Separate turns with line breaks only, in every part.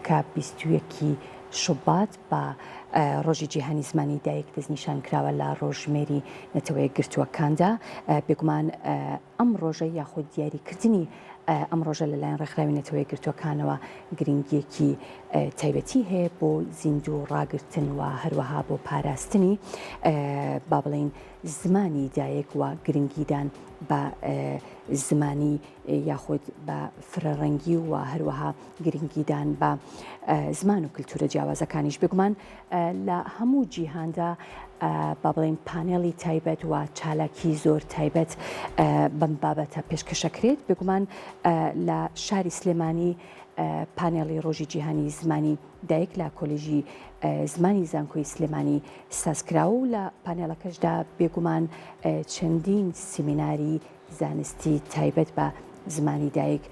کە 21 شوبات بە ڕۆژی جیهانی زمانی دایک دەستنیشان کراوە لە ڕۆژمێری نەتەوەیە گرتووەکاندا. بێگومان ئەم ڕۆژە یاخود دیاریکردنی ئەم ڕۆژە لەلایەن ڕێکخراوی نەتەوەیە گرتووەکانەوە گرنگیەکی تایبەتی هەیە بۆ زیندوو ڕاگرتن و هەروەها بۆ پاراستنی با بڵین زمانی دایک و گرنگیدان بە زمانی یاخود بە فرەڕەنگی و هەروەها گرنگیدان بە زمان و کللتورە جیاوازەکانیش. بگومان لە هەموو جیهاندا با بڵین پانێڵی تایبەت و چالاکی زۆر تایبەت بەم بابەتە پێشکەشەکرێت. بگومان لە شاری سلێمانی پانێڵی ڕۆژی جیهانی زمانی دایک لە کۆلێژی زمانی زانکۆی سلێمانی سازکراوە و لە پانێڵەکەشدا بێگومان چەندین سیمیناری زانستی تایبەت بە زمانی دایک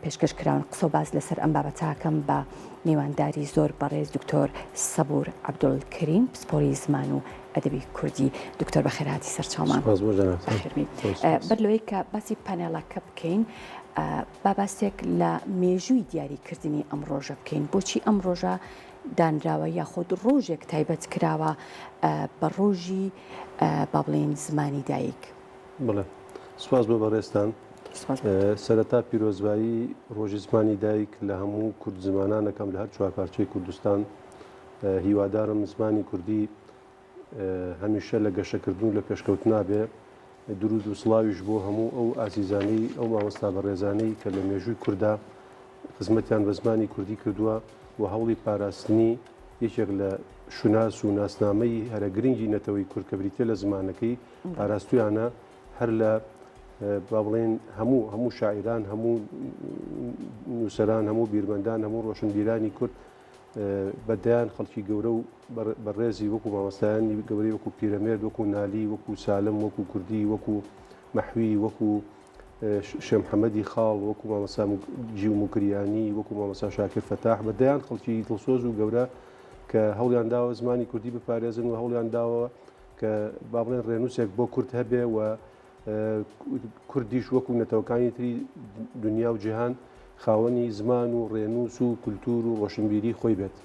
پێشکەش کراون. قسە و باز لەسەر ئەم بابەتاکەم بە میوانداری زۆر بەڕێز دکتۆر سەبور عەبدولکەریم پسپۆڕی زمان و ئەدەبی کوردی. دکتۆر بەخێرهاتی سەرچاومان. بەر لەوەی کە باسی پانێڵەکە بکەین با باسێک لە مێژووی دیاریکردنی ئەم ڕۆژە بکەین. بۆچی ئەم ڕۆژە دانراوە یاخود ڕۆژێک تایبەت کراوە بە ڕۆژی با بڵێن زمانی دایک؟
بڵێ سوپاس بۆ بەڕێستان. سەرەتا پیرۆزبایی ڕۆژی زمانی دایک لە هەموو کورد زمانانەکەم لە هەر چوار پارچەی کوردستان هیوادارم زمانی کوردی هەمیشە لە گەشەکردن و لە پێشکەوت نابێ. درود و سڵاویش بۆ هەموو ئەو ئازیزانەی ئەو مامۆستا بەڕێزانەی کە لە مێژووی کووردا خزمەتیان بە زمانی کوردی کردووە و هەوڵی پاراستنی یەکێک لە شوناس و ناسنامەی هەرە گرنگی نەتەوەی کورد کە بریتە لە زمانەکەی پاراستویانە هەر لە با بڵێن هەموو شاعران، هەموو نووسەران، هەموو بیرمەندان، هەموو ڕۆشنبیرانی کورد بەدایان خەڵکی گەورە و بەڕێزی وەکو مامۆستایانی گەورەی وەکو پیرەمێرد، وەکو نالی، وەکو سالم، وەکو کوردی، وەکو مەحوی، وەکو شێخ محەممەدی خاڵ، وەکو مامۆستا جیو موکریانی، وەکو مامۆستا شاکر فەتاح بەدایان خەڵکی دڵسۆز و گەورە کە هەوڵیان داوە زمانی کوردی بپارێزن و هەوڵیان داوە کە با بڵێن ڕێنووسێک بۆ کورد هەبێ و کوردیش وەکو نەتەوەکانی تری دنیا و جیهان خاوەنی زمان و ڕێنووس و کولتور و ڕۆشنبیری خۆی بێت.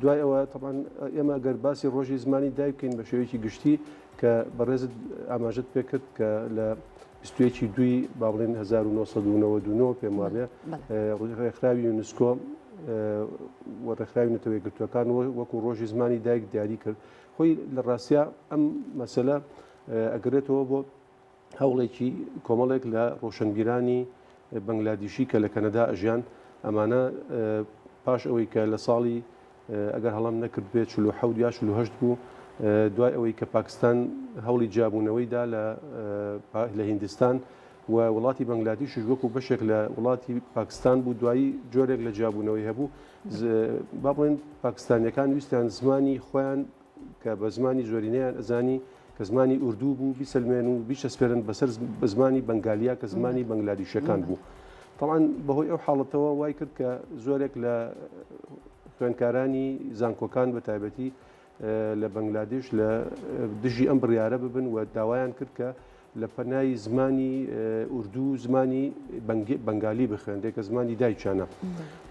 دوای ئەوە تەمان ئێمە گەر باسی ڕۆژی زمانی دایک بکەین بە شێوەیەکی گشتی کە بەڕێزت ئاماژت پێکرد کە لە 21 دوی با بڵێن 1992 پێم وابێ ڕێکخراوی یونسکۆ و ڕێکخراوی نەتەوەیە گرتووەکان وەکو ڕۆژی زمانی دایک دیاری کرد. خۆی لە ڕاستیە ئەم مەسەلە ئەگرێتەوە بۆ هەوڵێکی کۆمەڵێک لە ڕۆشنبیرانی بەنگلادیشی کە لە کەنەدا ئەژیان. ئەمانە پاش ئەوەی کە لە ساڵی ئەگەر هەڵام نەکرد بێت 47 یا 48 بوو دوای ئەوەی کە پاکستان هەوڵی جیابوونەوەیدا لە هیندستان و وڵاتی بەنگلادیشش وەکو بەشێک لە وڵاتی پاکستان بوو دوایی جۆرێک لە جیابوونەوەی هەبوو. با بڵێن پاکستانیەکان ویستیان زمانی خۆیان کە بە زمانی زۆرینەیان ئەزانی کە زمانی ئوردو بوو بیسەلمێن و بیشەسپێرن بەسەر زمانی بەنگالیا کە زمانی بەنگلادیشەکان بوو. طبعاً بەهۆی ئەو حاڵەتەوە وای کرد کە زۆرێک لە خوێندکارانی زانکۆکان بە تایبەتی لە بەنگلادیش لە دژی ئەم بڕیارە ببن و داوایان کرد کە لە پەنای زمانی ئوردو زمانی بەنگالی بخوێندێک کە زمانی دایکیانە.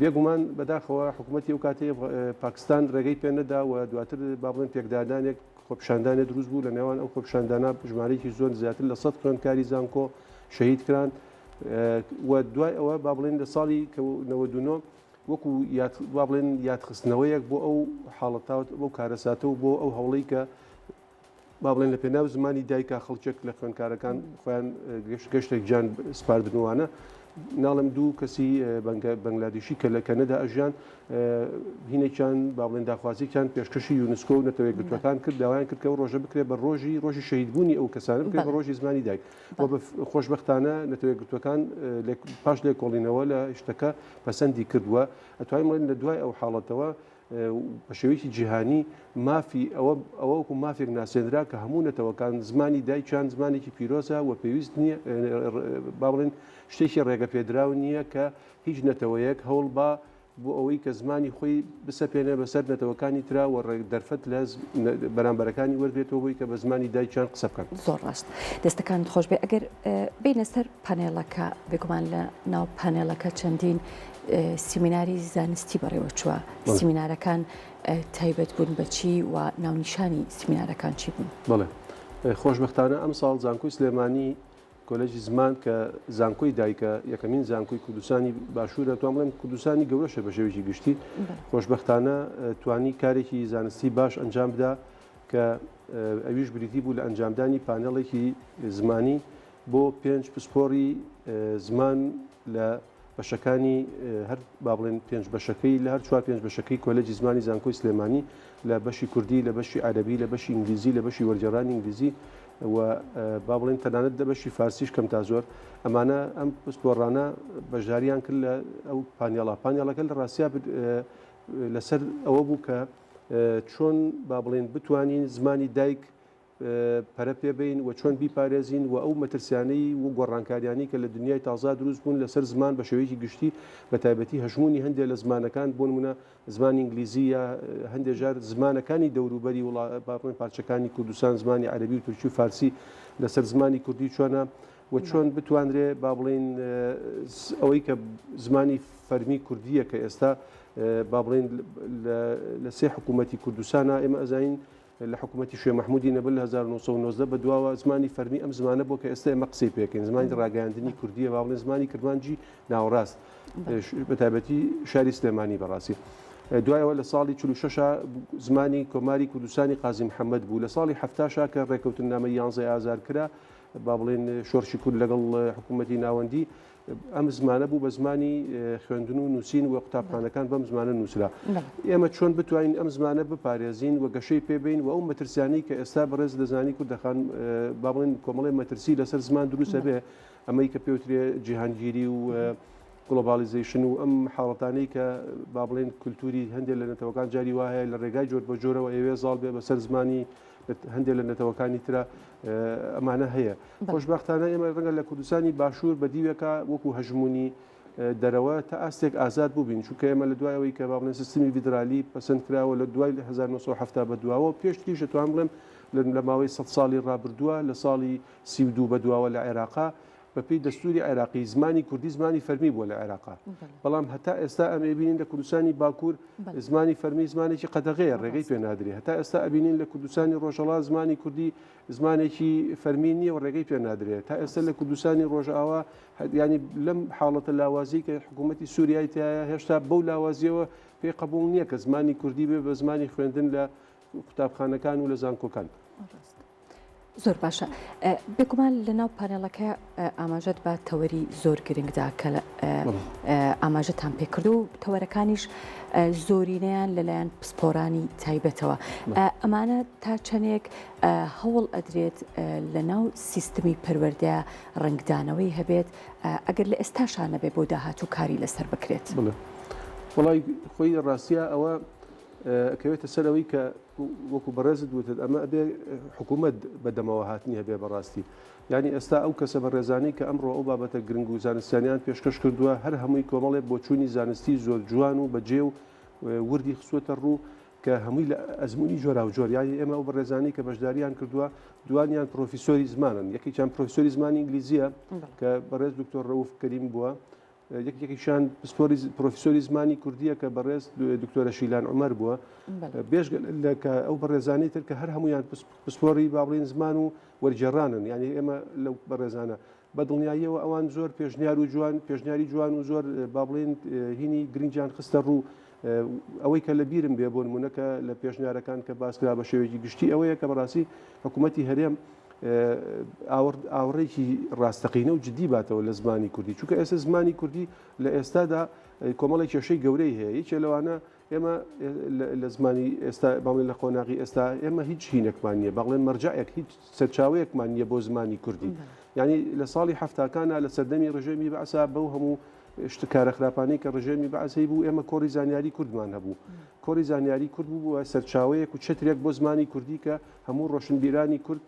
بێگومان بەداخەوە حکوومەتی ئەو کاتەیە پاکستان ڕێگەی پێ نەدا و دواتر با بڵێن پێکدادانێک خۆپیشاندانێ دروست بوو. لە نێوان ئەو خۆپیشاندانە ژمارەیەکی زۆر زیاتر لە 100 خوێندکاری زانکۆ شەهید کران و دوای ئەوە با بڵێن لە ساڵی 99 وەکو با بڵێن یادخستنەوەیەک بۆ ئەو حاڵەتاوت بۆ کارەساتە و بۆ ئەو هەوڵەی کە با بڵێن لە پێناو زمانی دایکا خەڵکێک لە خوێندکارەکان خۆیان گەشتێک جان سپار بنوانە. ناڵم دوو کەسی بەنگلادیشی کە لە کەنەدا ئەژیان هینێکیان با بڵێن داخوازییان پێشکەشی یونسکۆ و نەتەوەیە گرتوەکان کرد داوایان کرد کە ئەو ڕۆژە بکرێت بە ڕۆژی شەهیدبوونی ئەو کەسانە بکرێت بە ڕۆژی زمانی دایک. خۆشبەختانە نەتەوەیە گرتوەکان پاش لێکۆڵینەوە لە شتەکە پەسەندی کردووە. ئەتوانین بڵێن لە دوای ئەو حاڵەتەوە بە شێوەیەکی جیهانی مافی ئەوە وەکو مافێک ناسێنرا کە هەموو نەتەوەکان زمانی دایکیان زمانێکی پیرۆزە و پێویست نییە با بڵێن شتێکی ڕێگە پێدراو نییە کە هیچ نەتەوەیەک هەوڵ بە بۆ ئەوەی کە زمانی خۆی بسەپێنێ بەسەر نەتەوەکانی ترا و دەرفەت لە بەرامبەرەکانی وەربێتەوە بۆی کە بە زمانی دایکیان قسە بکەن.
زۆر ڕاست دەستەکان خۆش بێ. ئەگەر بینە سەر پانێڵەکە بێگومان لە ناو پانێڵەکە چەندین سیمیناری زانستی بەڕێوە چووە سیمینارەکان تایبەت بوون بەچی و ناونیشانی سیمینارەکان چی بوون؟
بڵێ خۆشبەختانە ئەم ساڵ زانکۆی سلێمانی کۆلێژی زمان کە زانکۆی دایکە یەکەمین زانکۆی کوردستانی باشوورە توان بڵێم کوردستانی گەورەشە بە شێوەیەکی گشتی خۆشبەختانە توانی کارێکی زانستی باش ئەنجام بدا کە ئەویش بریتی بوو لە ئەنجامدانی پانێڵێکی زمانی بۆ 5 پسپۆری زمان لە بەشەکانی هەر با بڵێن 5 بەشەکەی لە هەر 4 5 بەشەکەی کۆلێجی زمانی زانکۆی سلێمانی لە بەشی کوردی لە بەشی عەرەبی لە بەشی ئینگلیزی لە بەشی وەرگێڕانی ئینگلیزی و با بڵێن تەنانەت لە بەشی فارسیش کەم تا زۆر ئەمانە ئەم پسپۆڕانە بەشداریان کرد لە ئەو پانێڵەکە لە ڕاستیا لەسەر ئەوە بوو کە چۆن با بڵێن بتوانین زمانی دایک پەرە پێبین و چۆن بیپارێزین و ئەو مەترسیانەی و گۆڕانکاریانی کە لە دنیای تازا دروست بوون لەسەر زمان بە شێوەیەکی گشتی بە تایبەتی هەژمونی هەندێک لە زمانەکان بۆ نمونە زمانی ئینگلیزی یا هەندێک جار زمانەکانی دەوروبەری وڵاتان پارچەکانی کوردستان زمانی عەرەبی و تورکی و فارسی لەسەر زمانی کوردی چۆنە و چۆن بتوانرێ با بڵێن ئەوەی کە زمانی فەرمی کوردیە کە ئێستا با بڵێن لە سێ حکوومەتی کوردستانە ئێمە ئەزانین لە حکوومەتی شوێ مەحمودی نەبل 1990 بە دواوە زمانی فەرمی ئەم زمانە بۆ کە ئێستا ئێمە قسەی پێکەین زمانی ڕاگەاندنی کوردیە با بڵێن زمانی کردوانجی ناوەڕاست بە تایبەتی شاری سلێمانی بەڕاستی دوایەوە لە ساڵی 46 زمانی کۆماری کوردستانی قازی محەممەد بوو لە ساڵی هەفتاشا کە ڕێکەوتنامە 11 ئازار کرا با بڵێن شۆرشی کورد لەگەڵ حکوومەتی ناوەندی ئەم زمانە بوو بە زمانی خوێندن و نووسین و قوتابخانەکان بەم زمانە نووسرا ئێمە چۆن بتوانین ئەم زمانە بپارێزین و گەشەی پێبین و ئەو مەترسیانی کە ئێستا بەڕێز لە زانی کوردەخان با بڵێن کۆمەڵی مەترسی لەسەر زمان دروستە بێ ئەمەی کە پێوترێ جیهانگیری و گلۆبالیزیشن و ئەم حاڵەتانەی کە با بڵێن کولتوری هەندێک لە نەتەوەکان جاری وایە لە ڕێگای جۆر بە جۆرەوە ئێوێ زاڵ بێ بەسەر زمانی هەندێک لە نەتەوەکانی ترە ئەمانە هەیە خۆشبەختانە ئێمە ڕەنگە لە کوردستانی باشوور بە دیوێکە وەکو هەژمونی دەرەوە تا ئاستێک ئازاد بووبین چونکە ئێمە لە دوایەوەی کە با بڵێن سیستمی فیدرالی پەسەند کراوە لە دوای 1970 بە دواوە پێشتریش دەتوان بڵێم لە ماوەی 100 ساڵی ڕابردووە لە ساڵی 32 بە دواوە لە عێراقا بەپێی دەستوری عێراقی زمانی کوردی زمانی فەرمی بووە لە عێراقا بەڵام هەتا ئێستا ئەمە بینین لە کوردستانی باکوور زمانی فەرمی زمانێکی قەدەغەیە ڕێگەی پێ نادرێ هەتا ئێستا ئەبینین لە کوردستانی ڕۆژهەڵات زمانی کوردی زمانێکی فەرمی نییە و ڕێگەی پێ نادرێت تا ئێستا لە کوردستانی ڕۆژئاوا ینی لەم حاڵەتە لاوازی کە حکوومەتی سووریای تایە هێشتا بەو لاوازیەوە پێی قبول نییە کە زمانی کوردی بێ بە زمانی خوێندن لە قوتابخانەکان و لە زانکۆکان.
زۆر باشە بێگومان لەناو پانێڵەکە ئاماژەت بە تەوەری زۆر گرنگدا کە ئاماژەتان پێکرد و تەوەرەکانیش زۆرینەیان لەلایەن پسپۆرانی تایبەتەوە ئەمانە تا چەندێک هەوڵ ئەدرێت لە ناو سیستمی پەروەردە ڕنگدانەوەی هەبێت ئەگەر لە ئێستاشانە بێ بۆ داهاتوو کاری لەسەر بکرێت
وڵای خۆی ڕاستیە ئەوە کەوێتە سەرەوەی کە وەکو بەڕێزت وتت ئەمە ئەبێ حکوومەت بەدەمەوە هاتنی هەبێ بەڕاستی یعنی ئێستا ئەو کەسە بەڕێزانەی کە ئەمڕۆ ئەو بابەتە گرنگ و زانستیانیان پێشکەش کردووە هەر هەمووی کۆمەڵێک بۆ چوونی زانستی زۆر جوان و بەجێ و وردی خسووەتە ڕوو کە هەمووی لە ئەزمموی جۆرا و جۆر یانی ئێمە ئەو بەڕێزانی کە بەشداریان کردووە دوانیان پرۆفیسۆری زمانن یەکێکیان پرۆفیسۆری زمانی ئینگلیزیە کە بەڕێز دکتۆر ڕەوف کەریم بووە یەکێکیشان پرۆفیسۆری زمانی کوردیە کە بەڕێز دکتۆرە شیلان عومەر بووە بێژ لەکە ئەو بەڕێزانی تر کە هەر هەمویان پسپۆری با بڵێن زمان و وەرجێڕانن یعنی ئێمە لەو بەڕێزانە بە دڵنیاییەوە ئەوان زۆر پێشنیاری جوان و زۆر با بڵێن هینی گرنگیان خستە ڕوو ئەوەی کە لە بیرم بێ بۆ نمونەکە لە پێشنیارەکان کە باسکرا بە شێوەیەکی گشتی ئەوەیە کە بەڕاستی حکوومەتی هەرێم ئاوڕێکی ڕاستەقینە و جدی باتەوە لە زمانی کوردی چونکە ئێستا زمانی کوردی لە ئێستادا کۆمەڵی کێشەی گەورەی هەیە یەکێ لەوانە ئێمە لە زمانی ئێستا باڵێن لە قۆناغی ئێستا ئێمە هیچ هینێکمان نییە باڵێن مەرجەیەک هیچ سەرچاوەیەکمان نییە بۆ زمانی کوردی ینی لە ساڵی هەفتاکانە لە سەردەمی ڕژێمی بەعسا بەو هەموو شتکارە خراپانەی کە ڕژێمی بەعسەی بوو ئێمە کۆڕی زانیاری کوردمان هەبوو کۆڕی زانیاری کورد بوو سەرچاوەیەک و چترێک بۆ زمانی کوردی کە هەموو ڕۆشنبیرانی کورد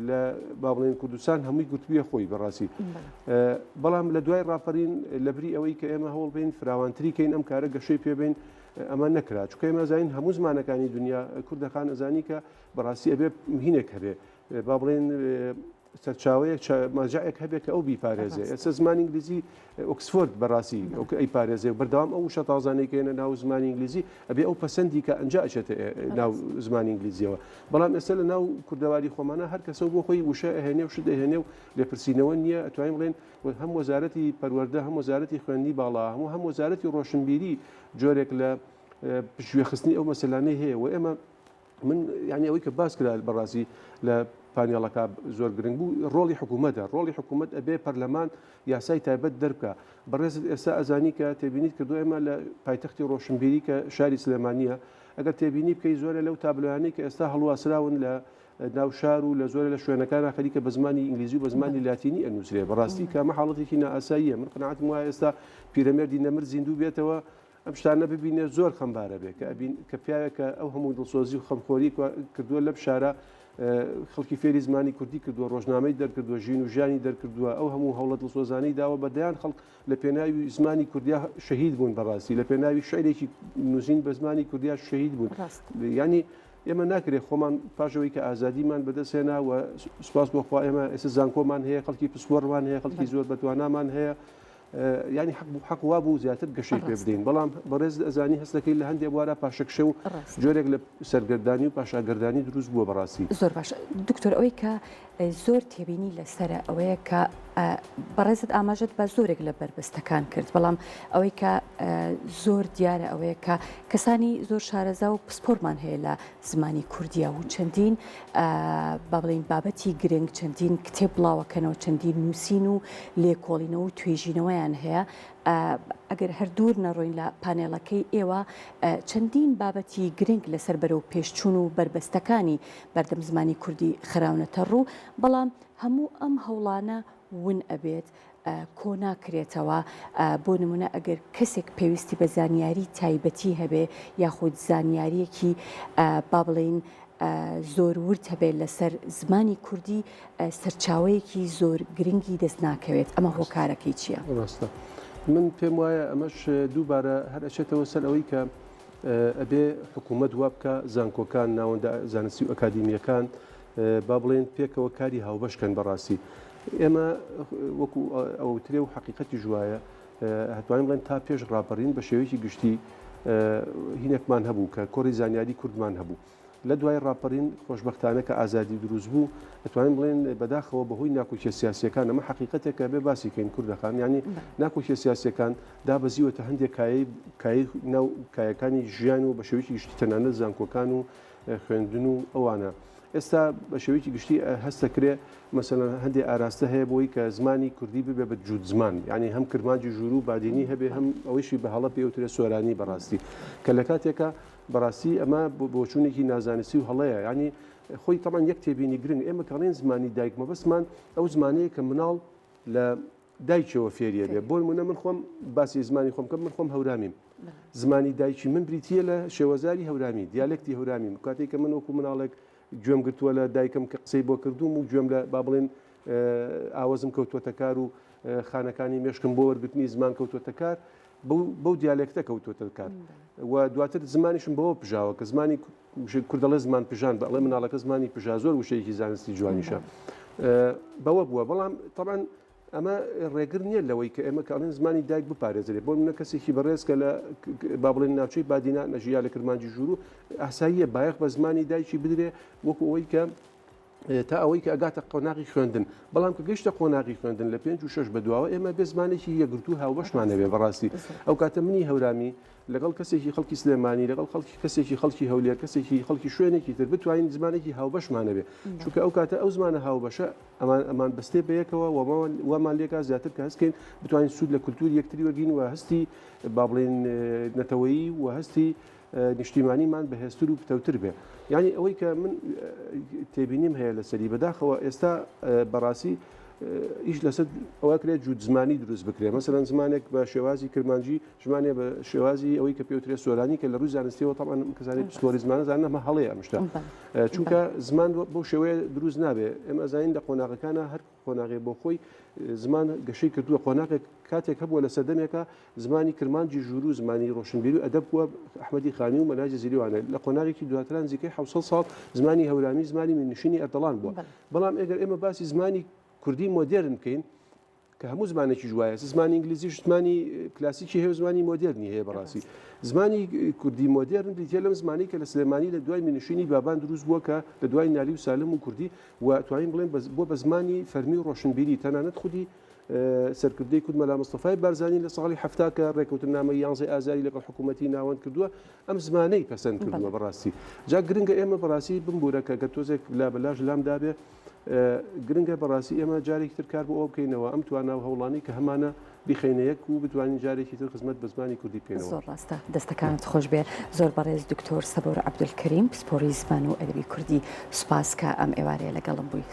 لە با بڵێن کوردستان هەمووی گوتوویە خۆی بەڕاستی بەڵام لە دوای ڕاپەرین لەبری ئەوەی کە ئێمە هەوڵ بین فراوانتریکەین ئەم کارە گەشەی پێبین ئەمە نەکرا چونکە ئێمە زانین هەموو زمانەکانی دنیا کوردەکان ئەزانی کە بەڕاستی ئەبێ هینێک هەبێ با بڵێن سەرچاوەیەک ماجایەک هەبێت کە ئەو بیپارێزێ. ئێستا زمانی ئینگلیزی ئۆکسفۆرد بەڕاستی ئەی پارێزێ بەردەوام ئەو شە تازانێکێنە ناو زمانی ئینگلیزی ئەبێ ئەو پەسەندی کە ئەنج ئەچێتە ناو زمانی ئینگلیزیەوە. بەڵام ئێستا لە ناو کوردەواری خۆمانە هەر کەسە بۆ خۆی وشە ئەهێنێ و شت ئەهێنێ و لێپرسینەوە نییە. ئەتوانین بڵێن هەم وەزارەتی پەروەردە، هەم وەزارەتی خوێندنی باڵا، هەم وەزارەتی ڕۆشنبیری جۆرێک لە پشوێخستنی ئەو مەسەلانەی هەیە و ئێمە من یعنی ئەوەی کە باس کرا بەڕاستی لە پانیێڵەکە زۆر گرنگ بوو ڕۆڵی حکوومەتە. ڕۆڵی حکوومەت ئەبێ پەرلەمان یاسای تایبەت دەربکە. بەڕێزت ئێستا ئەزانی کە تێبینیت کردو ئێمە لە پایتەختی ڕۆشنبیری کە شاری سلێمانیە ئەگەر تێبینی بکەی زۆرە لەو تابلوانەی کە ئێستا هەڵواسراون لە ناو شار و لە زۆرە لە شوێنەکان خەریکە بە زمانی ئینگلیزی و بە زمانی لاتینی ئەنووسرێ. بەڕاستی کامە حاڵەتێکی نائاساییە. من قەناعەتم وایە ئێستا پیرەمێردی نەمر زیندوو بێتەوە ئەم شتانە ببینێ زۆر خەمبارە بێ کە پیاوێکە ئەو هەموو دڵسۆزی و خەمخۆری کردووە لە شارە خەڵکی فێری زمانی کوردی کردووە، ڕۆژنامەی دەرکردووە، ژین و ژیانی دەرکردووە، ئەو هەموو هەوڵە دڵسۆزانەی داوە بەدەیان خەڵک لە پێناوی زمانی کوردیا شەهید بوون. بەڕاستی لە پێناوی شعرێکی نووسین بە زمانی کوردیا شەهید بوون. ینی ئێمە ناکرێت خۆمان پاشەوەی کە ئازادیمان بەدەستێنا و سوپاس بۆخوا ئێمە ئێستا زانکۆمان هەیە، خەڵکی پسپۆڕمان هەیە، خەڵکی زۆر بەتوانامان هەیە. ینی حەق وا بوو زیاتر گەشەی پێ بدەین. بەڵام بەڕێز ئەزانی هەستەکەی لە هەندێک وارە پاشەکشە و جۆرێک لە سەرگەردانی و پاشاگەردانی دروست بووە. بەڕاستی
زۆر باش دکتۆر، ئەوەی کە زۆر تێبینی لەسرە ئەوەیە کە بەڕێزت ئاماژەت بە زۆرێک لە بربەستەکان کرد، بەڵام ئەوەی کە زۆر دیارە ئەوەیە کە کەسانی زۆر شارەزا و پسپۆرمان هەیە لە زمانی کوردیا و چەندین با بڵین بابەتی گرنگ، چەندین کتێب بڵاوەکەنەوە، چەندین نووسین و لێکۆڵینەوە و توێژینەوەیان هەیە. ئەگەر هەردوور نەڕۆین لە پانێڵەکەی ئێوە چەندین بابەتی گرنگ لەسەر بەرەو پێشچوون و بربەستەکانی بەردەم زمانی کوردی خراونەتە ڕوو، بەڵام هەموو ئەم هەوڵانە ون ئەبێت کۆ ناکرێتەوە. بۆ نمونە ئەگەر کەسێک پێویستی بە زانیاری تایبەتی هەبێ یاخود زانیاریەکی با بڵین زۆر ورد هەبێت لەسەر زمانی کوردی سەرچاوەیەکی زۆر گرنگی دەست ناکەوێت. ئەمە هۆکارەکەی چییە؟
من پێم وایە ئەمەش دووبارە هەر ئەچێتەوە سەر ئەوەی کە ئەبێ حکوومەت وا بکە زانکۆکان ناوەندە زانستی و ئەکادیمیەکان با بڵێن پێکەوە کاری هاوبەشکەن. بەڕاستی ئێمە وەکو ئەوترێ و حقیقەتی ژوایە هەتوانین بڵێن تا پێش ڕاپەڕین بە شێوەیەکی گشتی هینێکمان هەبوو کە کۆڕی زانیاری کوردمان هەبوو. لە دوای ڕاپەڕین خۆشبەختانە کە ئازادی دروست بوو ئەتوانین بڵێن بەداخەوە بەهۆی ناکۆکیە سیاسیەکان ئەمە حقیقەتێکە بێ باسیکەین کوردەکان، ینی ناکۆکیە سیاسیەکان دابەزیوەتە هەندێک ناو کایەکانی ژیان و بە شێوەیەکی گشتی تەنانەت زانکۆکان و خوێندن و ئەوانە. ئێستا بە شێوەیەکی گشتی هەستەکرێ مەسەڵەن هەندێک ئاراستە هەیە بۆی کە زمانی کوردی ببێ بە جوود زمان، یعنی هەم کرمانجی ژوور و بادینی هەبێ، هەم ئەوەیشی بە هەڵە پێوترێ سۆرانی. بەڕاستی کە لە کاتێکە بەڕاستی ئەمە بۆچوونێکی نازانستی و هەڵەیە. ینی خۆی تەمان یەک تێبینی گرنگ ئێمە کەڵێن زمانی دایک مەبەستمان ئەو زمانەیە کە مناڵ لە دایکەوە فێریە بێ. بۆ نمونە من خۆم باسی زمانی خۆم کەم، من خۆم هەورامیم، زمانی دایکی من بریتیە لە شێوەزاری هەورامی، دیالکتی هەورامیم. کاتێک کە من وەکو مناڵێک گوێم گرتووە لە دایکم کە قسەی بۆ کردوم و گوێم لە با بڵێن ئاوازم کەوتوۆتە کار و خانەکانی مێشکم بۆ وەرگرتنی زمان کەوتوۆتە کار، بەو دیالکتە کەوتوۆتە کار و دواتر زمانیشم بەوە پژاوە کە زمانی کوردەڵێ زمان پژان بەڵێ مناڵەکە زمانی پژا زۆر وشەیەکی زانستی جوانیشە بەوە بووە. بەڵام طبعاً ئەمە ڕێگر نییە لەوەی کە ئێمە کاڵێن زمانی دایک بپارێزرێت. بۆ منە کەسێکی بەڕێز کە لە با بڵێن ناوچەی بادینا نەژیا لە کرمانجی ژوور و ئاساییە بایەخ بە زمانی دایکی بدرێ وەکو ئەوەی کە تا ئەوەی کە ئەگاتە قۆناغی خوێندن. بەڵام کە گەیشتە قۆناغی خوێندن لە 5 و 6 بەدواوە ئێمە بێ زمانێکی یەکگرتو هاوبەشمانەوێ. بەڕاستی ئەو کاتە منی هەورامی لەگەڵ کەسێکی خەڵکی سلێمانی لەگەڵ کەسێکی خەڵکی هەولێر کەسێکی خەڵکی شوێنێکی تر بتوانین زمانێکی هاوبەشمانەوێ، چونکە ئەو کاتە ئەو زمانە هاوبەشە ئەمان بەستێ بەیەکەوە وەمان لێکا زیاتر کە هەستکەین بتوانین سوود لە کولتوری یەکتری وەرگین و هەستی با بڵێن نەتەوەیی و هەستی نیشتیمانیمان بەهێزتر و پتەوتر بێ. یعنی ئەوەی کە من تێبینیم هەیە لەسەری بەداخەوە ئێستا بەڕاستی ئیش لەسەر ئەوە کرێت جوود زمانی دروست بکرێت مەسەرەن زمانێک بە شێوازی کرمانجی ژمانێ بە شێوازی ئەوەی کە پێوترێ سۆرانی کە لە ڕووی زانستیەوە تاوان کەسانی پسپۆری زمانە زانە ئەمە هەڵەیە ئەمشتا چونکە زمان بۆ شێوەیە دروست نابێ ئێمە ئەزانین لە قۆناغەکانە هەر قۆناغێ بۆ خۆی زمان گەشەی کردووە قۆناغێک کاتێک هەبووە لە سەردەمێکە زمانی کرمانجی ژوور و زمانی ڕۆشنبیری و ئەدەب بووە ئەحمەدی خانی و مەناجە زیریوانە لە قۆناغێکی دواتران زیکەی 700 ساڵ زمانی هەورامی زمانی منشینی ئەردەڵان بووە بەڵام ئەگەر ئێمە باسی زمانی کوردی مۆدرن بکەین کە هەموو زمانێکی جوایە زمانی ئینگلیزی زمانی کلاسیکی هەیە زمانی مۆدرنی هەیە بەڕاستی زمانی کوردی مۆدرن دیتە لەم زمانی کە لە سلێمانی لە دوای منشینی بابان دروست بووە کە لە دوای نالی و سالم و کوردی و توانین بڵێن بۆ بە زمانی فەرمی و ڕۆشنبیری تەنانەت خودی سەرکردەی کورد مەلا مستەفای بارزانی لە ساڵی هەفتا کە ڕێکەوتنامە 11 ئازاری لەگەڵ حکوومەتی ناوەند کردووە ئەم زمانەی پەسەند کردووە بەڕاستی جا گرنگە ئێمە بەڕاستی بمبورە کە گە تۆزێک لا بەلاژ لام دابێ گرنگە بەڕاستی ئێمە جارێکی تر کار بۆ ئەو بکەینەوە ئەم توانە و هەوڵانی کە هەمانە بیخینەیەک و بتوانین جارێکی تر خزمەت بە زمانی کوردی بکەینەوە
زۆر ڕاستە دەستەکانت خۆش بێ زۆر بەڕێز دکتۆر سەبور عەبدولکەریم پسپۆڕی زمان و ئەدەبی کوردی سوپاس کە ئەم ئێوارەیە لەگەڵم بووی